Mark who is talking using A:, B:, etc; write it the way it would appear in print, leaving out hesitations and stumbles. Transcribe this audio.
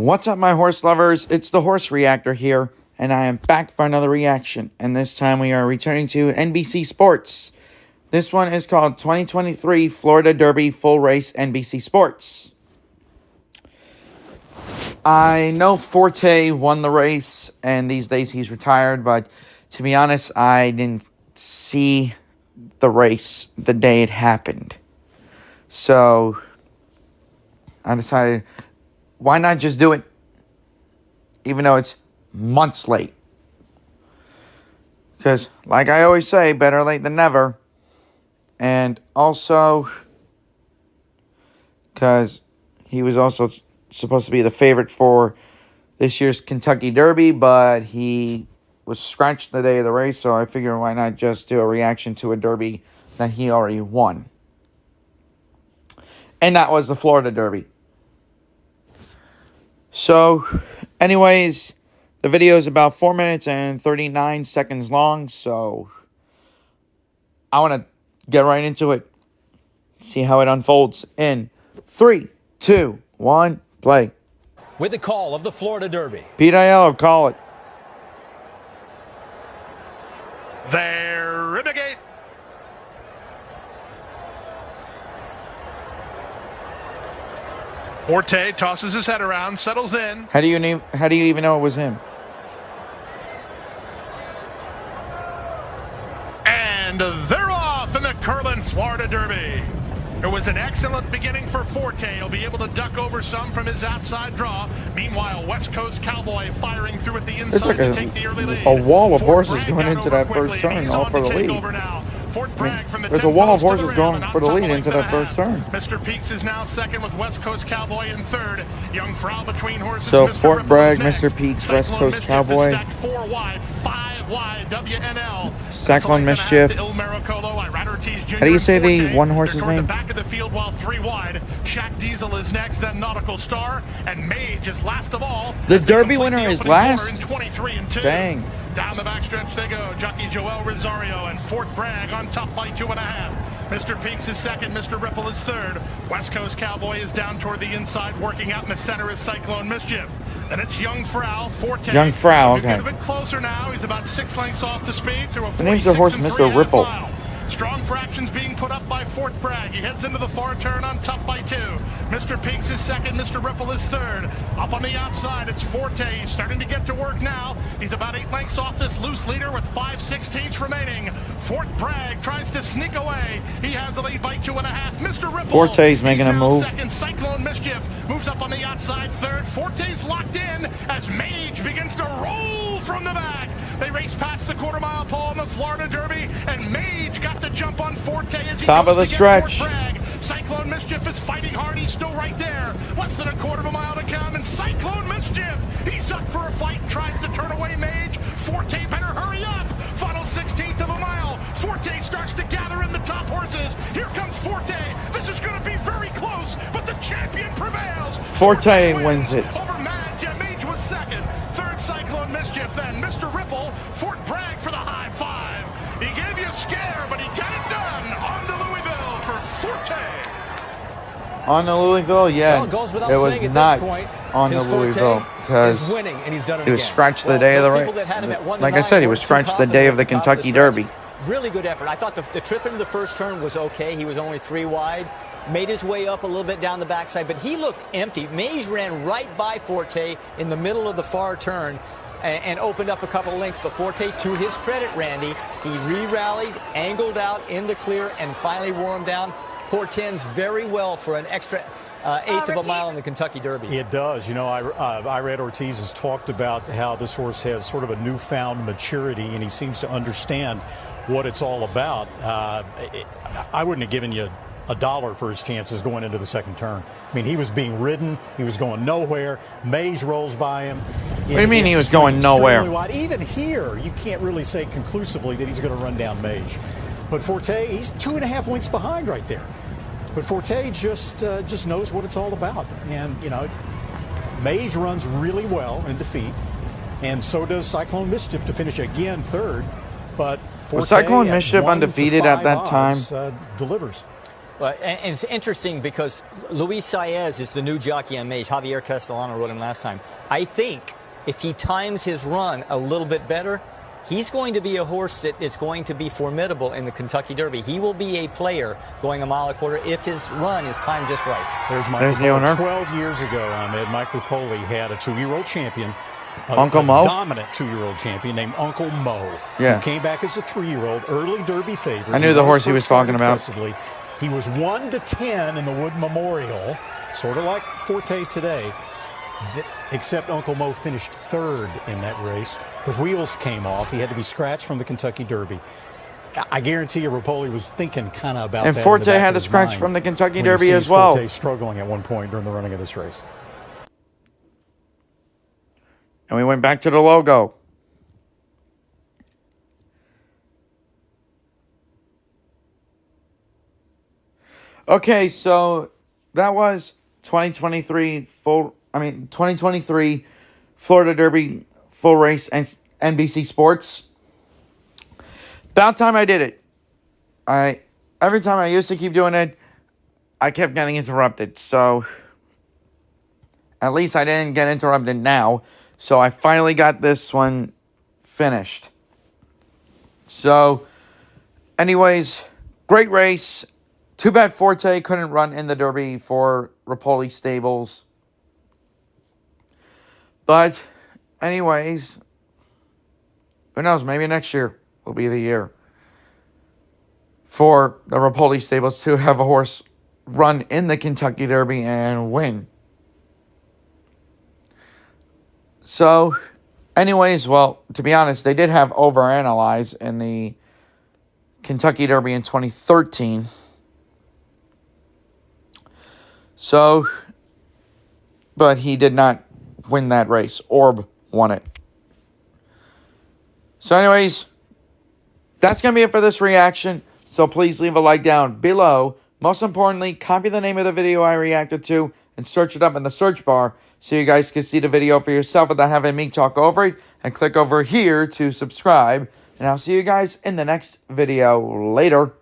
A: What's up, my horse lovers? It's the Horse Reactor here, and I am back for another reaction. And this time we are returning to NBC Sports. This one is called 2023 Florida Derby Full Race NBC Sports. I know Forte won the race, and these days he's retired, but to be honest, I didn't see the race the day it happened. So I decided, why not just do it, even though it's months late? Because, like I always say, better late than never. And also, because he was also supposed to be the favorite for this year's Kentucky Derby, but he was scratched the day of the race, so I figured why not just do a reaction to a Derby that he already won. And that was the Florida Derby. So, anyways, the video is about 4 minutes and 39 seconds long, so I want to get right into it, see how it unfolds in 3, 2, 1, play.
B: With the call of the Florida Derby.
A: Pete Aiello, call it.
C: There, Ribbegate. Forte tosses his head around, settles in.
A: How do you even know it was him?
C: And they're off in the Curlin Florida Derby. It was an excellent beginning for Forte. He'll be able to duck over some from his outside draw. Meanwhile, West Coast Cowboy firing through at the inside to take the early lead.
A: A wall of horses going into that first turn, all for the lead. There's a wall of horses going for the lead into that first turn.
C: Mr. Peaks is now second with West Coast Cowboy in third. Young Frau between horses.
A: So Fort Bragg, Mr. Peaks, West Coast Cowboy.
C: 4 wide, 5 wide, WNL.
A: Cyclone Mischief. How do you say the one horse's name?
C: The back of the field while 3 wide. Shack Diesel is next, then Nautical Star, and Mage is last of all.
A: The Derby winner is last?
C: 23 and 2.
A: Dang.
C: Down the backstretch they go. Jockey Joel Rosario and Fort Bragg on top by 2.5. Mr. Peaks is second. Mr. Ripple is third. West Coast Cowboy is down toward the inside. Working out in the center is Cyclone Mischief. Then it's Young Frau, Forte.
A: Young Frau, okay.
C: He's a bit closer now. He's about 6 lengths off the speed through a 46
A: the name's the horse Mr. Ripple.
C: Mile. Strong fractions being put up by Fort Bragg. He heads into the far turn on top by 2. Mr. Peaks is second. Mr. Ripple is third. Up on the outside, it's Forte. He's starting to get to work now. He's about 8 lengths off this loose leader with 5/16 remaining. Fort Bragg tries to sneak away. He has the lead by 2.5. Mr. Ripple.
A: Forte's making a move.
C: Second. Cyclone Mischief moves up on the outside third. Forte's locked in as Mage begins to roll from the back. They race past the quarter-mile pole in the Florida Derby, and Mage got the jump on Forte as he
A: top of the stretch.
C: Cyclone Mischief is fighting hard. He's still right there. Less than a quarter of a mile to come, and Cyclone Mischief, he's up for a fight and tries to turn away Mage. Forte better hurry up. Final 16th of a mile. Forte starts to gather in the top horses. Here comes Forte. This is going to be very close, but the champion prevails.
A: Forte wins it.
C: Over Mage was second. Third, Cyclone Mischief. Then Mr. Ripple. Fort Bragg for the high 5. He gave you a scare, but he got it done. On to Louisville for Forte.
A: On to Louisville, yeah.
B: Well, it
A: was not on to Louisville because he was scratched the day of the race. Like I said, he was scratched the day of the Kentucky Derby.
B: Really good effort. I thought the trip into the first turn was okay. He was only 3 wide. Made his way up a little bit down the backside, but he looked empty. Mage ran right by Forte in the middle of the far turn and opened up a couple of lengths. But Forte, to his credit, Randy, he re-rallied, angled out in the clear, and finally wore him down. Portends very well for an extra 1/8 of a mile in the Kentucky Derby.
D: It does. You know, Irad Ortiz has talked about how this horse has sort of a newfound maturity, and he seems to understand what it's all about. I wouldn't have given you $1 for his chances going into the second turn. I mean, he was being ridden. He was going nowhere. Mage rolls by him.
A: What do you mean he was going nowhere?
D: Wide. Even here, you can't really say conclusively that he's going to run down Mage. But Forte, he's 2.5 lengths behind right there. But Forte just knows what it's all about. And, you know, Mage runs really well in defeat. And so does Cyclone Mischief to finish again third. But Forte,
A: was Cyclone Mischief undefeated at that time?
D: Delivers.
B: And it's interesting because Luis Saez is the new jockey on Mage. Javier Castellano rode him last time. I think if he times his run a little bit better, he's going to be a horse that is going to be formidable in the Kentucky Derby. He will be a player going a mile a quarter if his run is timed just right.
D: There's the owner. 12 years ago, Ahmed, Mike Rapoli had a 2-year-old champion.
A: Uncle Mo?
D: Dominant 2-year-old champion named Uncle Mo.
A: Yeah.
D: Who came back as a 3-year-old, early Derby favorite.
A: I knew the horse he was talking about.
D: He was 1-10 in the Wood Memorial, sort of like Forte today, except Uncle Mo finished 3rd in that race. The wheels came off. He had to be scratched from the Kentucky Derby. I guarantee you Rapoli was thinking kind of about that.
A: And Forte had to scratch from the Kentucky Derby as well.
D: Forte struggling at one point during the running of this race.
A: And we went back to the logo. Okay, so that was 2023 Florida Derby full race and NBC Sports. About time I did it. Every time I used to keep doing it, I kept getting interrupted. So at least I didn't get interrupted now. So I finally got this one finished. So, anyways, great race. Too bad Forte couldn't run in the Derby for Rapoli Stables. But, anyways, who knows? Maybe next year will be the year for the Rapoli Stables to have a horse run in the Kentucky Derby and win. So, anyways, well, to be honest, they did have overanalyze in the Kentucky Derby in 2013. So, but he did not win that race. Orb won it. So, anyways, that's going to be it for this reaction. So, please leave a like down below. Most importantly, copy the name of the video I reacted to and search it up in the search bar so you guys can see the video for yourself without having me talk over it. And click over here to subscribe. And I'll see you guys in the next video. Later.